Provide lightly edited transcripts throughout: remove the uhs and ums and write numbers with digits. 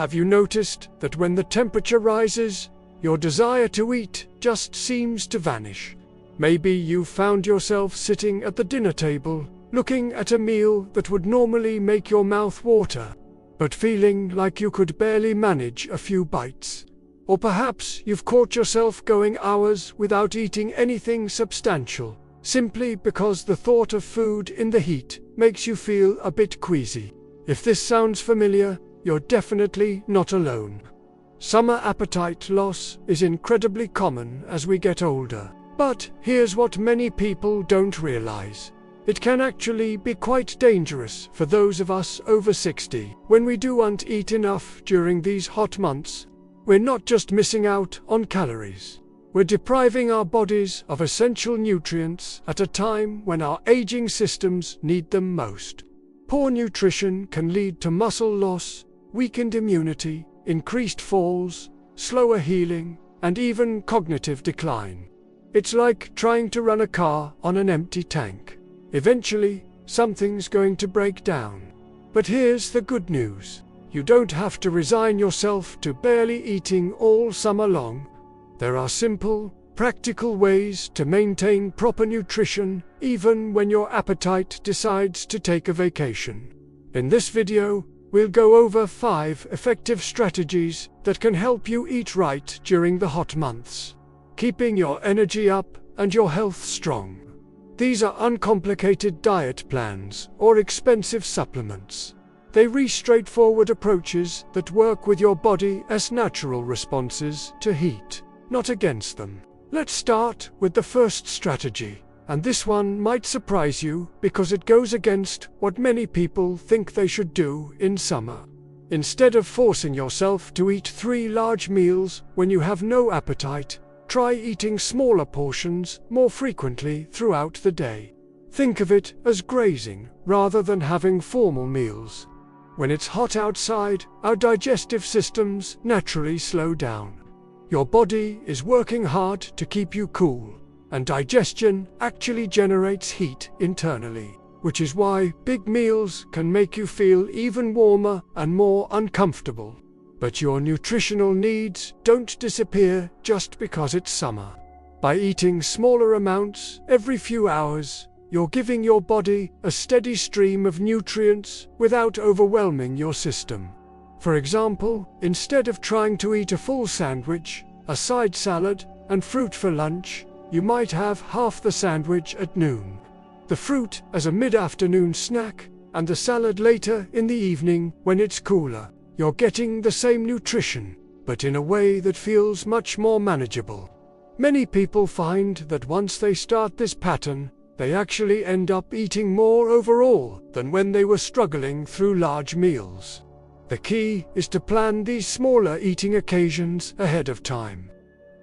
Have you noticed that when the temperature rises, your desire to eat just seems to vanish? Maybe you found yourself sitting at the dinner table, looking at a meal that would normally make your mouth water, but feeling like you could barely manage a few bites. Or perhaps you've caught yourself going hours without eating anything substantial, simply because the thought of food in the heat makes you feel a bit queasy. If this sounds familiar, you're definitely not alone. Summer appetite loss is incredibly common as we get older. But here's what many people don't realize. It can actually be quite dangerous for those of us over 60. When we don't eat enough during these hot months, we're not just missing out on calories. We're depriving our bodies of essential nutrients at a time when our aging systems need them most. Poor nutrition can lead to muscle loss, weakened immunity, increased falls, slower healing, and even cognitive decline. It's like trying to run a car on an empty tank. Eventually, something's going to break down. But here's the good news. You don't have to resign yourself to barely eating all summer long. There are simple, practical ways to maintain proper nutrition even when your appetite decides to take a vacation. In this video, we'll go over 5 effective strategies that can help you eat right during the hot months, keeping your energy up and your health strong. These are uncomplicated diet plans or expensive supplements. They're straightforward approaches that work with your body's natural responses to heat, not against them. Let's start with the first strategy, and this one might surprise you because it goes against what many people think they should do in summer. Instead of forcing yourself to eat 3 large meals when you have no appetite, try eating smaller portions more frequently throughout the day. Think of it as grazing rather than having formal meals. When it's hot outside, our digestive systems naturally slow down. Your body is working hard to keep you cool, and digestion actually generates heat internally, which is why big meals can make you feel even warmer and more uncomfortable. But your nutritional needs don't disappear just because it's summer. By eating smaller amounts every few hours, you're giving your body a steady stream of nutrients without overwhelming your system. For example, instead of trying to eat a full sandwich, a side salad, and fruit for lunch, you might have half the sandwich at noon, the fruit as a mid-afternoon snack, and the salad later in the evening when it's cooler. You're getting the same nutrition, but in a way that feels much more manageable. Many people find that once they start this pattern, they actually end up eating more overall than when they were struggling through large meals. The key is to plan these smaller eating occasions ahead of time.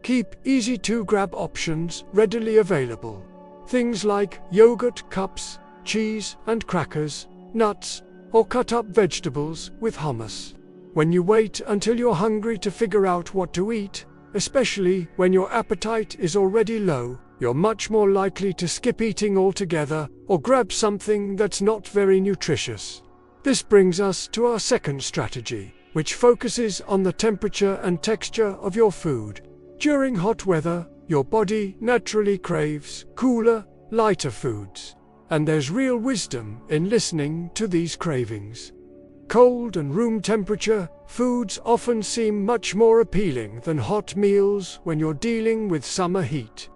Keep easy-to-grab options readily available. Things like yogurt cups, cheese and crackers, nuts, or cut-up vegetables with hummus. When you wait until you're hungry to figure out what to eat, especially when your appetite is already low, you're much more likely to skip eating altogether or grab something that's not very nutritious. This brings us to our second strategy, which focuses on the temperature and texture of your food. During hot weather, your body naturally craves cooler, lighter foods, and there's real wisdom in listening to these cravings. Cold and room temperature foods often seem much more appealing than hot meals when you're dealing with summer heat.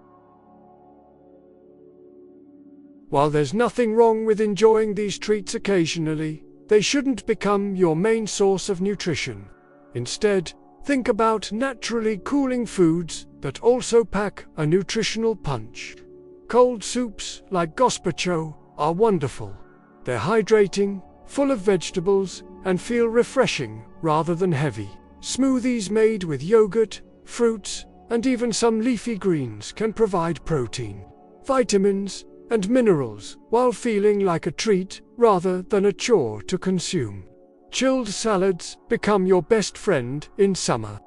While there's nothing wrong with enjoying these treats occasionally, they shouldn't become your main source of nutrition. Instead, think about naturally cooling foods that also pack a nutritional punch. Cold soups like gazpacho are wonderful. They're hydrating, full of vegetables, and feel refreshing rather than heavy. Smoothies made with yogurt, fruits, and even some leafy greens can provide protein, vitamins, and minerals while feeling like a treat rather than a chore to consume. Chilled salads become your best friend in summer.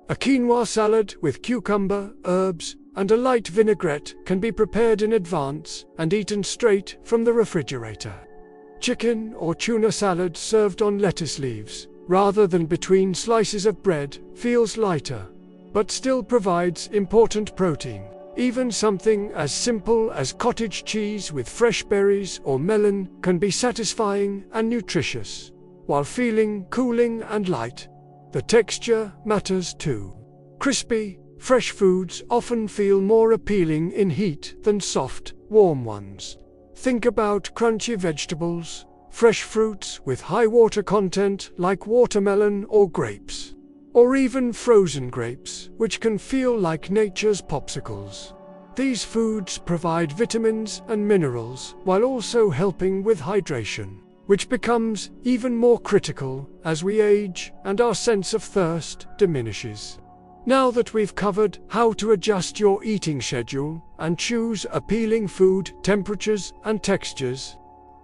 A quinoa salad with cucumber, herbs, and a light vinaigrette can be prepared in advance and eaten straight from the refrigerator. Chicken or tuna salad served on lettuce leaves rather than between slices of bread, feels lighter, but still provides important protein. Even something as simple as cottage cheese with fresh berries or melon can be satisfying and nutritious, while feeling cooling and light. The texture matters too. Crispy, fresh foods often feel more appealing in heat than soft, warm ones. Think about crunchy vegetables, fresh fruits with high water content like watermelon or grapes, or even frozen grapes, which can feel like nature's popsicles. These foods provide vitamins and minerals while also helping with hydration, which becomes even more critical as we age and our sense of thirst diminishes. Now that we've covered how to adjust your eating schedule and choose appealing food temperatures and textures,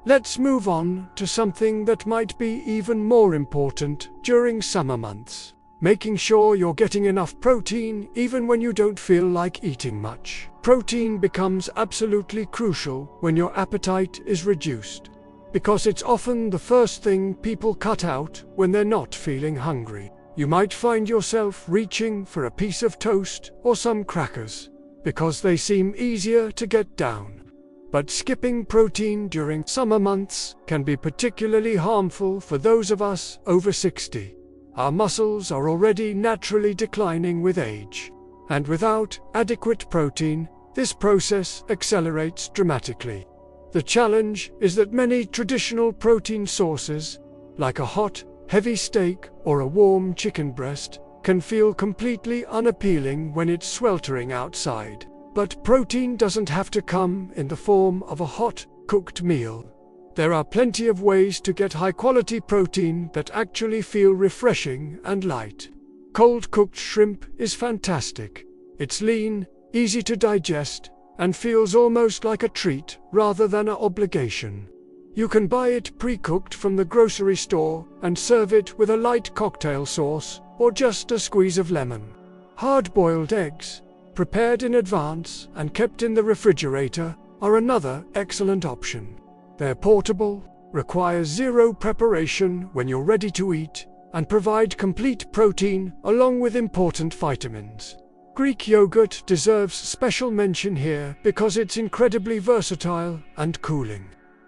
let's move on to something that might be even more important during summer months. Making sure you're getting enough protein even when you don't feel like eating much. Protein becomes absolutely crucial when your appetite is reduced, because it's often the first thing people cut out when they're not feeling hungry. You might find yourself reaching for a piece of toast or some crackers, because they seem easier to get down. But skipping protein during summer months can be particularly harmful for those of us over 60. Our muscles are already naturally declining with age, and without adequate protein, this process accelerates dramatically. The challenge is that many traditional protein sources, like a hot, heavy steak or a warm chicken breast, can feel completely unappealing when it's sweltering outside. But protein doesn't have to come in the form of a hot, cooked meal. There are plenty of ways to get high-quality protein that actually feel refreshing and light. Cold-cooked shrimp is fantastic. It's lean, easy to digest, and feels almost like a treat rather than an obligation. You can buy it pre-cooked from the grocery store and serve it with a light cocktail sauce or just a squeeze of lemon. Hard-boiled eggs, prepared in advance and kept in the refrigerator, are another excellent option. They're portable, require zero preparation when you're ready to eat, and provide complete protein along with important vitamins. Greek yogurt deserves special mention here because it's incredibly versatile and cooling.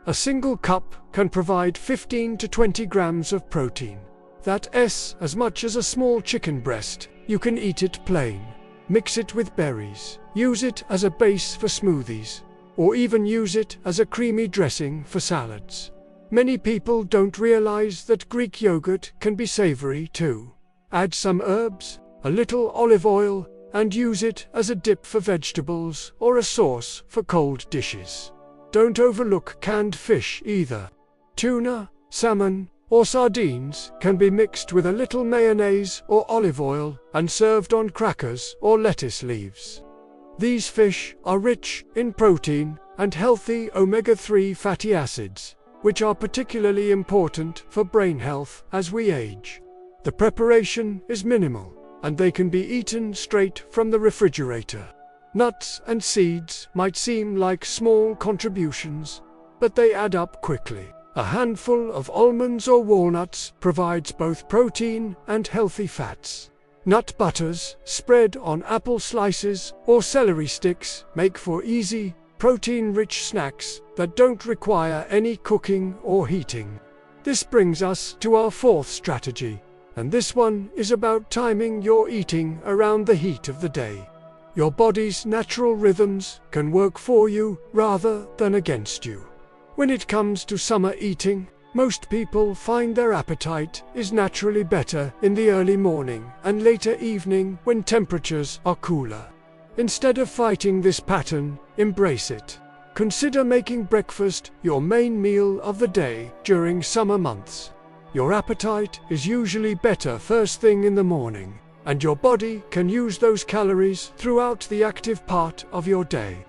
A single cup can provide 15 to 20 grams of protein. That's as much as a small chicken breast. You can eat it plain, mix it with berries, use it as a base for smoothies, or even use it as a creamy dressing for salads. Many people don't realize that Greek yogurt can be savory too. Add some herbs, a little olive oil, and use it as a dip for vegetables or a sauce for cold dishes. Don't overlook canned fish either. Tuna, salmon, or sardines can be mixed with a little mayonnaise or olive oil and served on crackers or lettuce leaves. These fish are rich in protein and healthy omega-3 fatty acids, which are particularly important for brain health as we age. The preparation is minimal, and they can be eaten straight from the refrigerator. Nuts and seeds might seem like small contributions, but they add up quickly. A handful of almonds or walnuts provides both protein and healthy fats. Nut butters, spread on apple slices or celery sticks, make for easy, protein-rich snacks that don't require any cooking or heating. This brings us to our fourth strategy, and this one is about timing your eating around the heat of the day. Your body's natural rhythms can work for you rather than against you. When it comes to summer eating, most people find their appetite is naturally better in the early morning and later evening when temperatures are cooler. Instead of fighting this pattern, embrace it. Consider making breakfast your main meal of the day during summer months. Your appetite is usually better first thing in the morning, and your body can use those calories throughout the active part of your day.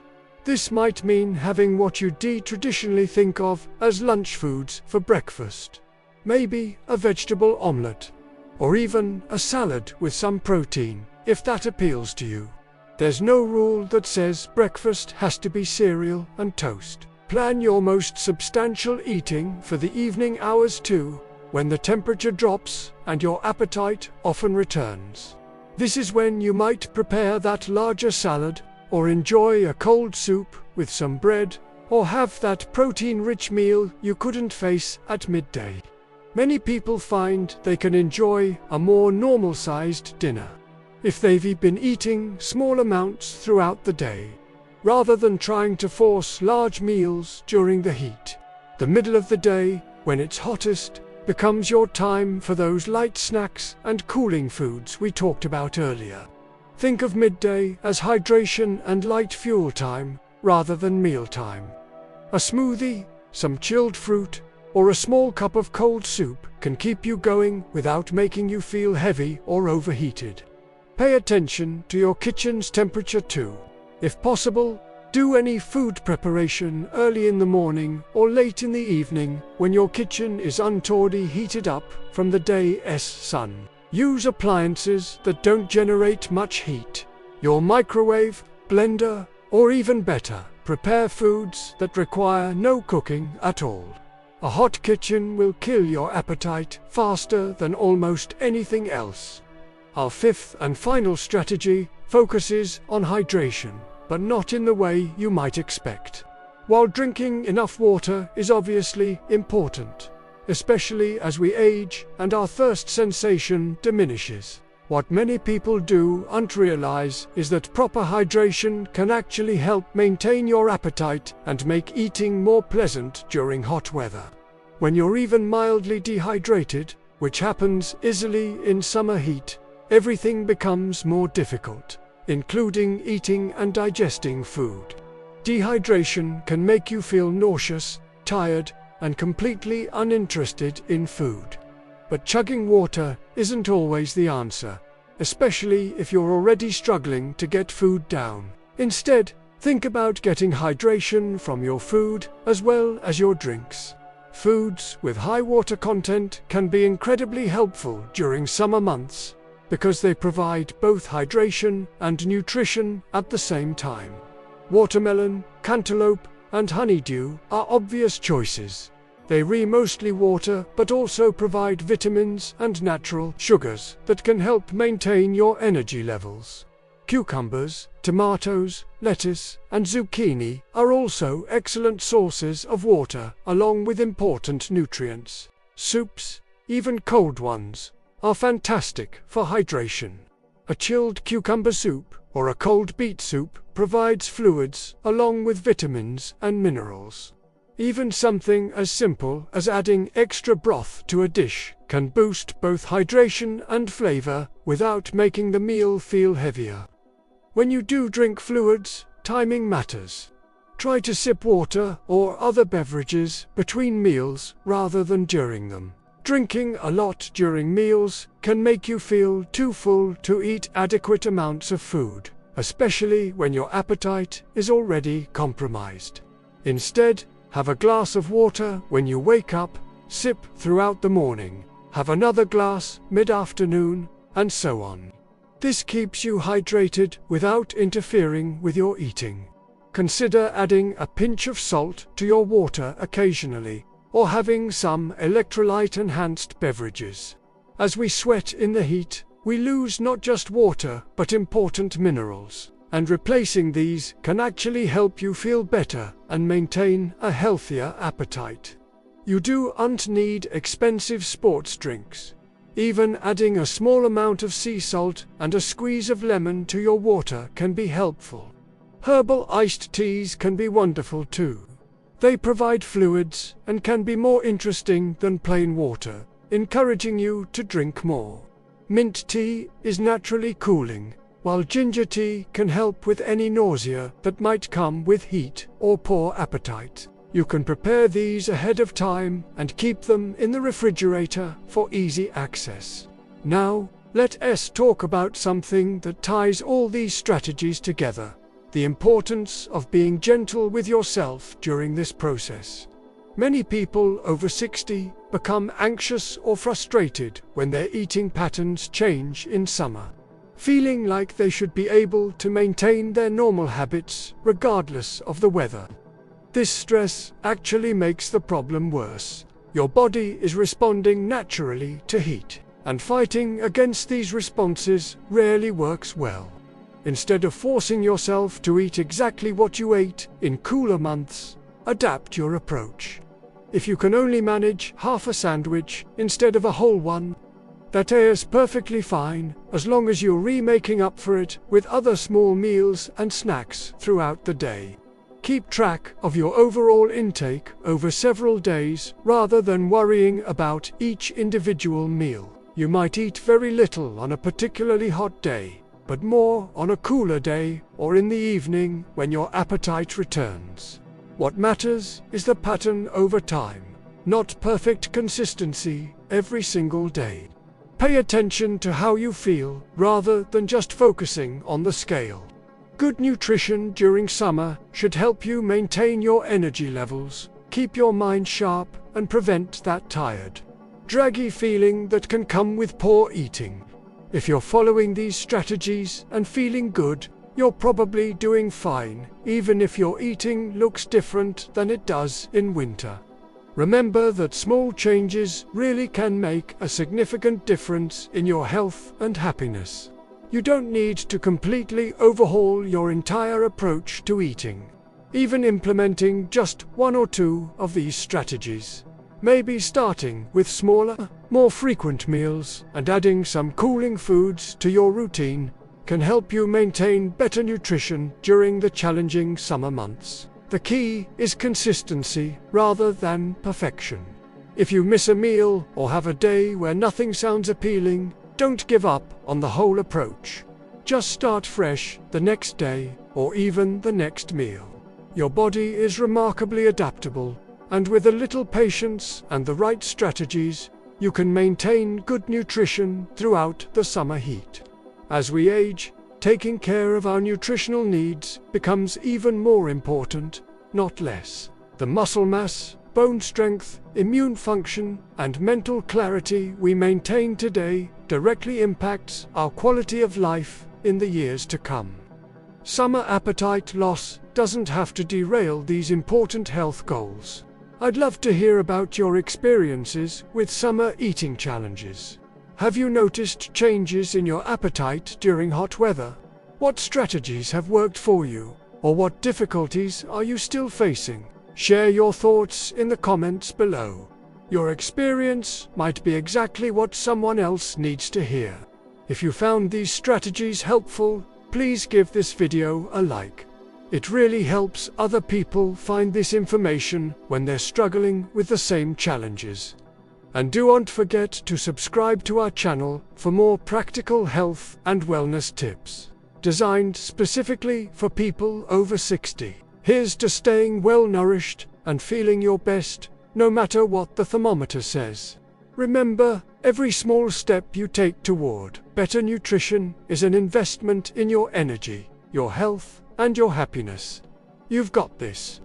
This might mean having what you'd traditionally think of as lunch foods for breakfast. Maybe a vegetable omelette, or even a salad with some protein, if that appeals to you. There's no rule that says breakfast has to be cereal and toast. Plan your most substantial eating for the evening hours too. when the temperature drops and your appetite often returns. This is when you might prepare that larger salad, or enjoy a cold soup with some bread, or have that protein-rich meal you couldn't face at midday. Many people find they can enjoy a more normal-sized dinner if they've been eating small amounts throughout the day, rather than trying to force large meals during the heat. The middle of the day, when it's hottest, becomes your time for those light snacks and cooling foods we talked about earlier. Think of midday as hydration and light fuel time rather than meal time. A smoothie, some chilled fruit, or a small cup of cold soup can keep you going without making you feel heavy or overheated. Pay attention to your kitchen's temperature too. If possible, do any food preparation early in the morning or late in the evening when your kitchen is untowardly heated up from the day's sun. Use appliances that don't generate much heat. Your microwave, blender, or even better, prepare foods that require no cooking at all. A hot kitchen will kill your appetite faster than almost anything else. Our fifth and final strategy focuses on hydration, but not in the way you might expect. While drinking enough water is obviously important, especially as we age and our thirst sensation diminishes, what many people don't realize is that proper hydration can actually help maintain your appetite and make eating more pleasant during hot weather. When you're even mildly dehydrated, which happens easily in summer heat, everything becomes more difficult, including eating and digesting food. Dehydration can make you feel nauseous, tired, and completely uninterested in food. But chugging water isn't always the answer, especially if you're already struggling to get food down. Instead, think about getting hydration from your food as well as your drinks. Foods with high water content can be incredibly helpful during summer months because they provide both hydration and nutrition at the same time. Watermelon, cantaloupe, and honeydew are obvious choices. They mostly water but also provide vitamins and natural sugars that can help maintain your energy levels. Cucumbers, tomatoes, lettuce, and zucchini are also excellent sources of water along with important nutrients. Soups, even cold ones, are fantastic for hydration. A chilled cucumber soup or a cold beet soup provides fluids along with vitamins and minerals. Even something as simple as adding extra broth to a dish can boost both hydration and flavor without making the meal feel heavier. When you do drink fluids, timing matters. Try to sip water or other beverages between meals rather than during them. Drinking a lot during meals can make you feel too full to eat adequate amounts of food, especially when your appetite is already compromised. Instead, have a glass of water when you wake up, sip throughout the morning, have another glass mid-afternoon, and so on. This keeps you hydrated without interfering with your eating. Consider adding a pinch of salt to your water occasionally, or having some electrolyte-enhanced beverages. As we sweat in the heat, we lose not just water but important minerals, and replacing these can actually help you feel better and maintain a healthier appetite. You don't need expensive sports drinks. Even adding a small amount of sea salt and a squeeze of lemon to your water can be helpful. Herbal iced teas can be wonderful too. They provide fluids and can be more interesting than plain water, encouraging you to drink more. Mint tea is naturally cooling, while ginger tea can help with any nausea that might come with heat or poor appetite. You can prepare these ahead of time and keep them in the refrigerator for easy access. Now, let us talk about something that ties all these strategies together: the importance of being gentle with yourself during this process. Many people over 60 become anxious or frustrated when their eating patterns change in summer, feeling like they should be able to maintain their normal habits regardless of the weather. This stress actually makes the problem worse. Your body is responding naturally to heat, and fighting against these responses rarely works well. Instead of forcing yourself to eat exactly what you ate in cooler months, adapt your approach. If you can only manage half a sandwich instead of a whole one, that is perfectly fine, as long as you're remaking up for it with other small meals and snacks throughout the day. Keep track of your overall intake over several days rather than worrying about each individual meal. You might eat very little on a particularly hot day, but more on a cooler day or in the evening when your appetite returns. What matters is the pattern over time, not perfect consistency every single day. Pay attention to how you feel rather than just focusing on the scale. Good nutrition during summer should help you maintain your energy levels, keep your mind sharp, and prevent that tired, draggy feeling that can come with poor eating. If you're following these strategies and feeling good, you're probably doing fine, even if your eating looks different than it does in winter. Remember that small changes really can make a significant difference in your health and happiness. You don't need to completely overhaul your entire approach to eating. Even implementing just one or two of these strategies, maybe starting with smaller, more frequent meals and adding some cooling foods to your routine, can help you maintain better nutrition during the challenging summer months. The key is consistency rather than perfection. If you miss a meal or have a day where nothing sounds appealing, don't give up on the whole approach. Just start fresh the next day or even the next meal. Your body is remarkably adaptable, and with a little patience and the right strategies, you can maintain good nutrition throughout the summer heat. As we age, taking care of our nutritional needs becomes even more important, not less. The muscle mass, bone strength, immune function, and mental clarity we maintain today directly impacts our quality of life in the years to come. Summer appetite loss doesn't have to derail these important health goals. I'd love to hear about your experiences with summer eating challenges. Have you noticed changes in your appetite during hot weather? What strategies have worked for you, or what difficulties are you still facing? Share your thoughts in the comments below. Your experience might be exactly what someone else needs to hear. If you found these strategies helpful, please give this video a like. It really helps other people find this information when they're struggling with the same challenges. And don't forget to subscribe to our channel for more practical health and wellness tips, designed specifically for people over 60. Here's to staying well nourished and feeling your best, no matter what the thermometer says. Remember, every small step you take toward better nutrition is an investment in your energy, your health, and your happiness. You've got this.